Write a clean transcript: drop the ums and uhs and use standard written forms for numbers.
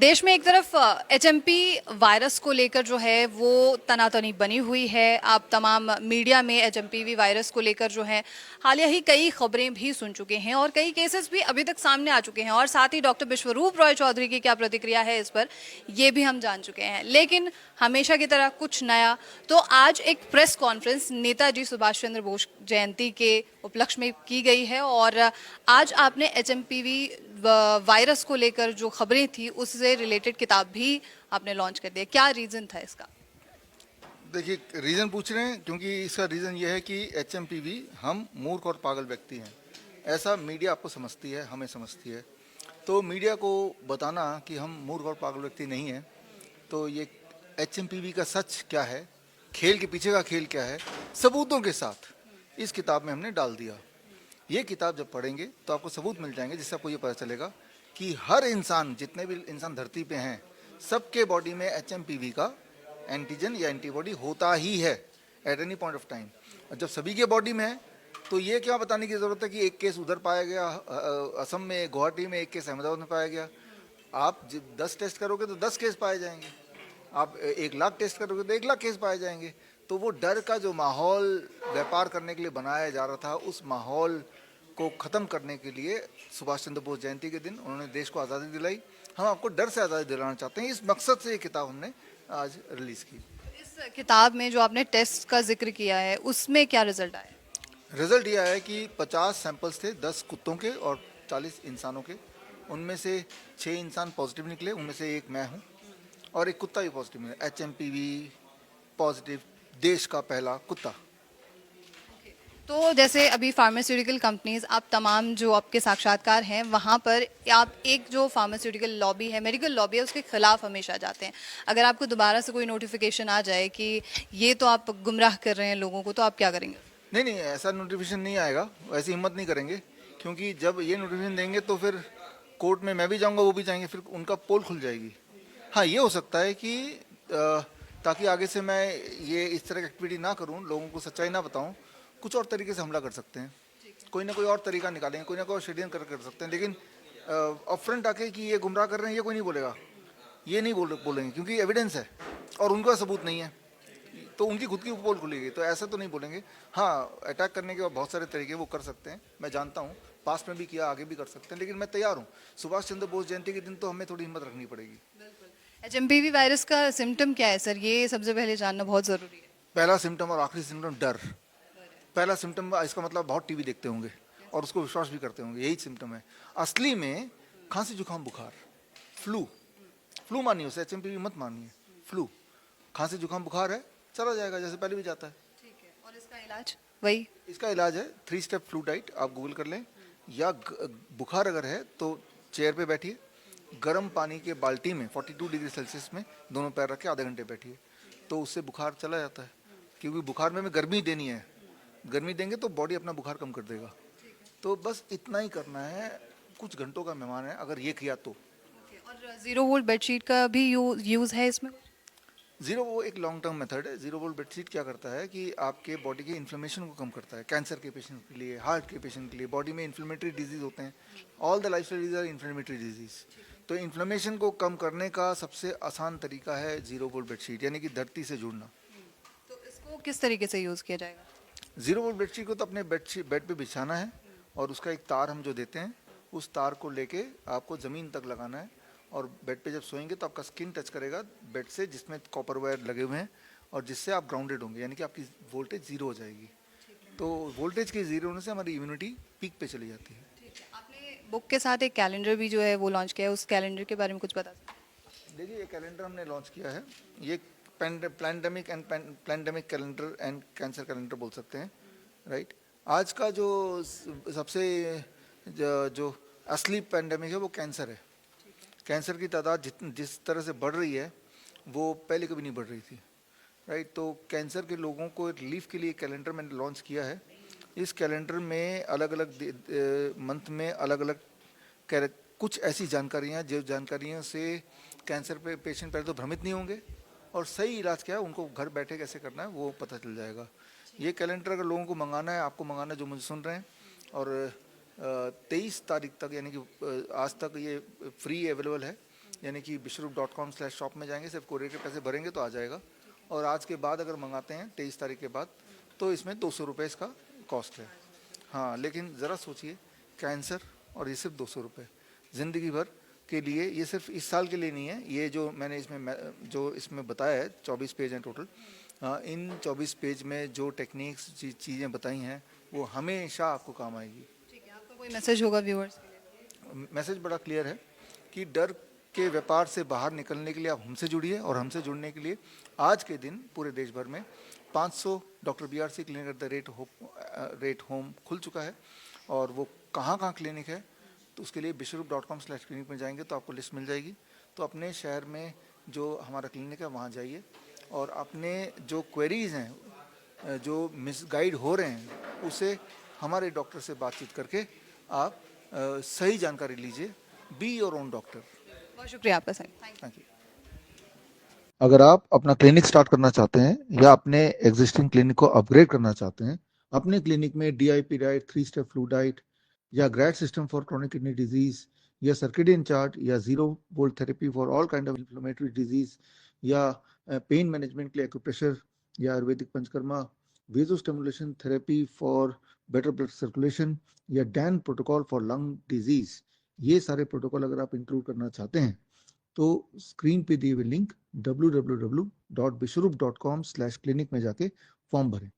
देश में एक तरफ एचएमपी वायरस को लेकर जो है वो तनातनी बनी हुई है। आप तमाम मीडिया में एचएमपीवी वायरस को लेकर जो है हालिया ही कई खबरें भी सुन चुके हैं और कई केसेस भी अभी तक सामने आ चुके हैं और साथ ही डॉक्टर विश्वरूप रॉय चौधरी की क्या प्रतिक्रिया है इस पर ये भी हम जान चुके हैं। लेकिन हमेशा की तरह कुछ नया, तो आज एक प्रेस कॉन्फ्रेंस नेताजी सुभाष चंद्र बोस जयंती के उपलक्ष्य में की गई है और आज आपने एचएमपीवी वायरस को लेकर जो खबरें थी उससे रिलेटेड किताब भी आपने लॉन्च कर दिया। क्या रीजन था इसका? देखिए, रीज़न पूछ रहे हैं क्योंकि इसका रीज़न ये है कि एचएमपीवी हम मूर्ख और पागल व्यक्ति हैं, ऐसा मीडिया आपको समझती है, हमें समझती है। तो मीडिया को बताना कि हम मूर्ख और पागल व्यक्ति नहीं हैं, तो ये एचएमपीवी का सच क्या है, खेल के पीछे का खेल क्या है, सबूतों के साथ इस किताब में हमने डाल दिया। ये किताब जब पढ़ेंगे तो आपको सबूत मिल जाएंगे, जिससे आपको ये पता चलेगा कि हर इंसान, जितने भी इंसान धरती पे हैं, सबके बॉडी में एचएमपीवी का एंटीजन या एंटीबॉडी होता ही है at any point of time. और जब सभी के बॉडी में है तो ये क्या बताने की ज़रूरत है कि एक केस उधर पाया गया असम में, गुवाहाटी में, एक केस अहमदाबाद में पाया गया। आप जब 10 टेस्ट करोगे तो 10 केस पाए जाएंगे, आप 1 लाख टेस्ट करोगे तो 1 लाख केस पाए जाएंगे। तो वो डर का जो माहौल व्यापार करने के लिए बनाया जा रहा था, उस माहौल को ख़त्म करने के लिए सुभाष चंद्र बोस जयंती के दिन उन्होंने देश को आज़ादी दिलाई। हम आपको डर से आज़ादी दिलाना चाहते हैं, इस मकसद से ये किताब हमने आज रिलीज़ की। इस किताब में जो आपने टेस्ट का जिक्र किया है उसमें क्या रिजल्ट आया? रिजल्ट यह है कि 50 सैंपल्स थे, 10 कुत्तों के और 40 इंसानों के। उनमें से 6 इंसान पॉजिटिव निकले, उनमें से एक मैं हूँ और एक कुत्ता भी पॉजिटिव निकला। एचएमपीवी पॉजिटिव, देश का पहला कुत्ता। तो जैसे अभी फार्मास्यूटिकल कंपनीज, आप तमाम जो आपके साक्षात्कार हैं वहाँ पर आप एक जो फार्मास्यूटिकल लॉबी है, मेडिकल लॉबी है, उसके खिलाफ हमेशा जाते हैं। अगर आपको दोबारा से कोई नोटिफिकेशन आ जाए कि ये तो आप गुमराह कर रहे हैं लोगों को, तो आप क्या करेंगे? नहीं नहीं, ऐसा नोटिफिकेशन नहीं आएगा, ऐसी हिम्मत नहीं करेंगे, क्योंकि जब ये नोटिफिकेशन देंगे तो फिर कोर्ट में मैं भी जाऊंगा, वो भी जाएंगे, फिर उनका पोल खुल जाएगी। हाँ, ये हो सकता है कि ताकि आगे से मैं ये इस तरह की एक्टिविटी ना करूं, लोगों को सच्चाई ना बताऊं, कुछ और तरीके से हमला कर सकते हैं, कोई ना कोई और तरीका निकालेंगे, कोई ना कोई षड्यंत्र कर सकते हैं। लेकिन अपफ्रंट आके कि ये गुमराह कर रहे हैं, ये कोई नहीं बोलेगा, ये नहीं बोलेंगे, क्योंकि एविडेंस है और उनका सबूत नहीं है, तो उनकी खुद की पोल खुलेगी, तो ऐसा तो नहीं बोलेंगे। हाँ, अटैक करने के बहुत सारे तरीके वो कर सकते हैं, मैं जानता हूँ, पास्ट में भी किया, आगे भी कर सकते हैं, लेकिन मैं तैयार हूँ। सुभाष चंद्र बोस जयंती के दिन तो हमें थोड़ी हिम्मत रखनी पड़ेगी। एचएमपीवी वायरस का सिम्टम क्या है सर, ये सबसे पहले जानना बहुत ज़रूरी है। पहला सिम्टम और आखिरी सिम्टम डर। पहला सिम्टम, इसका मतलब बहुत टीवी देखते होंगे और उसको विश्वास भी करते होंगे, यही सिम्टम है। असली में खांसी जुकाम बुखार, फ्लू। फ्लू मानिए उसे, एचएमपीवी मत मानिए, फ्लू। खांसी जुकाम बुखार है, चला जाएगा जैसे पहले भी जाता है। ठीक है, और इसका इलाज वही? इसका इलाज है 3 स्टेप फ्लू डाइट, आप गूगल कर लें। या बुखार अगर है तो चेयर पे बैठिए, गर्म पानी के बाल्टी में 42 डिग्री सेल्सियस में दोनों पैर रख के आधे घंटे बैठिए, तो उससे बुखार चला जाता है। क्योंकि बुखार में हमें गर्मी देनी है, गर्मी देंगे तो बॉडी अपना बुखार कम कर देगा। तो बस इतना ही करना है, कुछ घंटों का मेहमान है, अगर ये किया तो। और जीरो वोल्ट बेडशीट का भी यूज़ है इसमें? जीरो वो एक लॉन्ग टर्म मेथड है। जीरो वोल्ट बेडशीट क्या करता है कि आपके बॉडी के इन्फ्लेमेशन को कम करता है। कैंसर के पेशेंट के लिए, हार्ट के पेशेंट के लिए, बॉडी में इन्फ्लेमेटरी डिजीज होते हैं, all the lifestyle disease are inflammatory disease. तो इन्फ्लेमेशन को कम करने का सबसे आसान तरीका है जीरो वोल्ट बेडशीट, यानी कि धरती से जुड़ना। तो इसको किस तरीके से यूज़ किया जाएगा? जीरो वोल्ट बेडशीट को तो अपने बेड पे बिछाना है और उसका एक तार हम जो देते हैं, उस तार को लेके आपको ज़मीन तक लगाना है और बेड पे जब सोएंगे तो आपका स्किन टच करेगा बेड से, जिसमें कॉपर वायर लगे हुए हैं, और जिससे आप ग्राउंडेड होंगे, यानी कि आपकी वोल्टेज जीरो हो जाएगी। तो वोल्टेज के जीरो होने से हमारी इम्यूनिटी पीक पे चली जाती है। आपने बुक के साथ एक कैलेंडर भी जो है वो लॉन्च किया है, उस कैलेंडर के बारे में कुछ बता सकते हैं? देखिए, ये कैलेंडर हमने लॉन्च किया है, ये pandemic calendar and cancer calendar बोल सकते हैं, राइट। आज का जो सबसे जो असली पैंडेमिक है वो कैंसर है। कैंसर की तादाद जिस तरह से बढ़ रही है वो पहले कभी नहीं बढ़ रही थी, राइट। तो कैंसर के लोगों को रिलीफ के लिए कैलेंडर मैंने लॉन्च किया है। इस कैलेंडर में अलग अलग मंथ में अलग अलग कुछ ऐसी जानकारियाँ, जो जानकारियों से कैंसर पे पेशेंट पहले तो भ्रमित नहीं होंगे और सही इलाज क्या है, उनको घर बैठे कैसे करना है वो पता चल जाएगा। ये कैलेंडर अगर लोगों को मंगाना है, आपको मंगाना है जो मुझे सुन रहे हैं, और 23 तारीख तक, यानी कि आज तक ये फ्री अवेलेबल है। यानी कि bishrup.com/shop में जाएंगे, सिर्फ कोरियर के पैसे भरेंगे तो आ जाएगा। और आज के बाद अगर मंगाते हैं 23 तारीख के बाद तो इसमें 200 रुपये इसका कॉस्ट है। हाँ, लेकिन ज़रा सोचिए, कैंसर और ये सिर्फ 200 रुपये ज़िंदगी भर के लिए, ये सिर्फ इस साल के लिए नहीं है। ये जो मैंने इसमें बताया है 24 पेज हैं टोटल। इन 24 पेज में जो टेक्निक्स चीज़ें बताई हैं वो हमेशा आपको काम आएगी। ठीक है, आपका कोई मैसेज होगा व्यूअर्स के लिए? मैसेज बड़ा क्लियर है कि डर के व्यापार से बाहर निकलने के लिए आप हमसे जुड़िए, और हमसे जुड़ने के लिए आज के दिन पूरे देश भर में 500 doctor BRC clinic at the rate home खुल चुका है। और वो कहाँ कहाँ क्लिनिक है तो उसके लिए bishrup.com/clinic में जाएंगे तो आपको लिस्ट मिल जाएगी। तो अपने शहर में जो हमारा क्लिनिक है वहाँ जाइए, और अपने जो क्वेरीज़ हैं, जो मिसगाइड हो रहे हैं, उसे हमारे डॉक्टर से बातचीत करके आप सही जानकारी लीजिए। Be your own doctor. बहुत शुक्रिया आपका sir, thank you. Thank you. अगर आप अपना क्लिनिक स्टार्ट करना चाहते हैं या अपने एग्जिस्टिंग क्लिनिक को अपग्रेड करना चाहते हैं, अपने क्लिनिक में DIP diet, 3 step flu diet या grad system for chronic kidney disease या सर्केडियन चार्ट या zero volt therapy for all kind of inflammatory disease या पेन मैनेजमेंट के लिए एक्यूप्रेशर या Ayurvedic panchakarma, vago stimulation therapy for better blood circulation या DAN protocol for lung disease, ये सारे protocol अगर आप इंक्लूड करना चाहते हैं तो स्क्रीन पे दिए हुए लिंक www.bishrup.com/clinic में जाके फॉर्म भरें।